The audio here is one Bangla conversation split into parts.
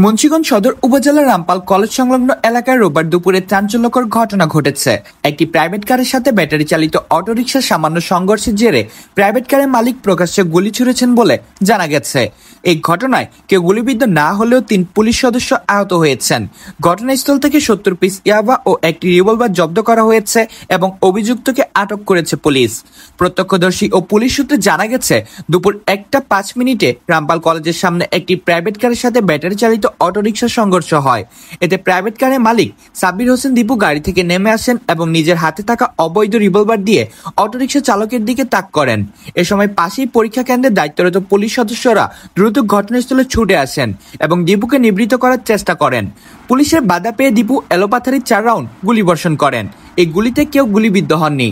মুন্সিগঞ্জ সদর উপজেলার রামপাল কলেজ সংলগ্ন এলাকায় রোববার দুপুরে চাঞ্চল্যকর ঘটনা ঘটেছে। একটি প্রাইভেট কারের সাথে ব্যাটারি চালিত অটোরিকশার সামান্য সংঘর্ষের জেরে প্রাইভেট কারের মালিক প্রকাশ্যে গুলি ছুড়েছেন বলে জানা গেছে। এই ঘটনায় কেউ গুলিবিদ্ধ না হলেও 3 পুলিশ সদস্য আহত হয়েছেন। ঘটনাস্থল থেকে 70 পিস ইয়াবা ও একটি রিভলভার জব্দ করা হয়েছে এবং অভিযুক্তকে আটক করেছে পুলিশ। প্রত্যক্ষদর্শী ও পুলিশ সূত্রে জানা গেছে, দুপুর 1:05 রামপাল কলেজের সামনে একটি প্রাইভেট কারের সাথে ব্যাটারি চালিত অটোরিকশার সংঘর্ষ হয়। এতে প্রাইভেট কারের মালিক সাব্বির হোসেন দীপু গাড়ি থেকে নেমে আসেন এবং নিজের হাতে থাকা অবৈধ রিভলভার দিয়ে অটোরিকশা চালকের দিকে তাক করেন। এ সময় পাশেই পরীক্ষা কেন্দ্রে দায়িত্বরত পুলিশ সদস্যরা দ্রুত ঘটনাস্থলে ছুটে আসেন এবং দীপুকে নিবৃত্ত করার চেষ্টা করেন। পুলিশের বাধা পেয়ে দীপু এলোপাথারি 4 রাউন্ড গুলিবর্ষণ করেন। এই গুলিতে কেউ গুলিবিদ্ধ হননি,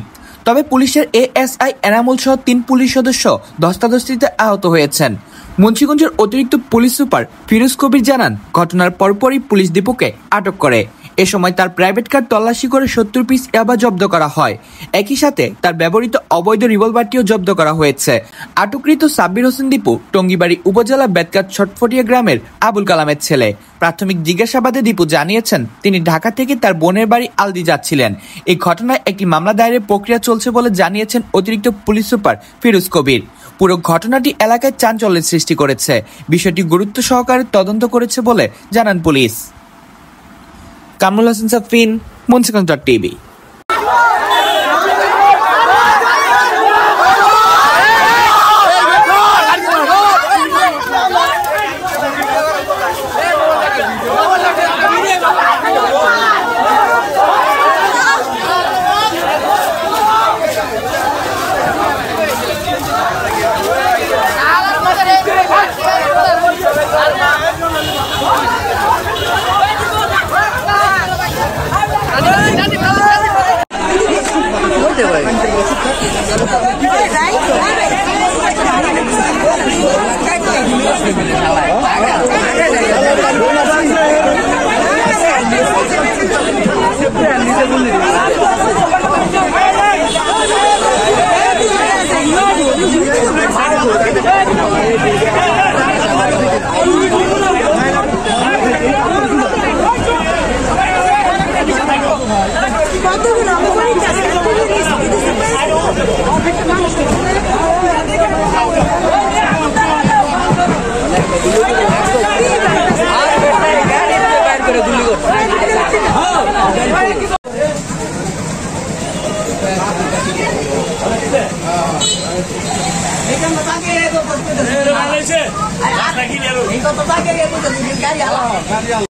তবে পুলিশের এএসআই এনামুল সহ 3 পুলিশ সদস্য ধস্তাধস্তিতে আহত হয়েছেন। মুন্সিগঞ্জের অতিরিক্ত পুলিশ সুপার ফিরোজ কবির জানান, ঘটনার পরপরই পুলিশ দীপুকে আটক করে। এ সময় তার প্রাইভেট কার তল্লাশি করে 70 পিস ইয়াবা জব্দ করা হয়। একই সাথে তার ব্যবহৃত অবৈধ রিভলভারটিও জব্দ করা হয়েছে। আটককৃত সাব্বির হোসেন দীপু টঙ্গিবাড়ি উপজেলা বেতকার ছটফটিয়া গ্রামের আবুল কালামের ছেলে। প্রাথমিক জিজ্ঞাসাবাদে দীপু জানিয়েছেন, তিনি ঢাকা থেকে তার বোনের বাড়ি আলদি যাচ্ছিলেন। এই ঘটনায় একটি মামলা দায়েরের প্রক্রিয়া চলছে বলে জানিয়েছেন অতিরিক্ত পুলিশ সুপার ফিরোজ কবির। পুরো ঘটনাটি এলাকায় চাঞ্চল্যের সৃষ্টি করেছে। বিষয়টি গুরুত্ব সহকারে তদন্ত করেছে বলে জানান পুলিশ। কামরুল হাসান সাফিন, মুন্সিগঞ্জ.টিভি।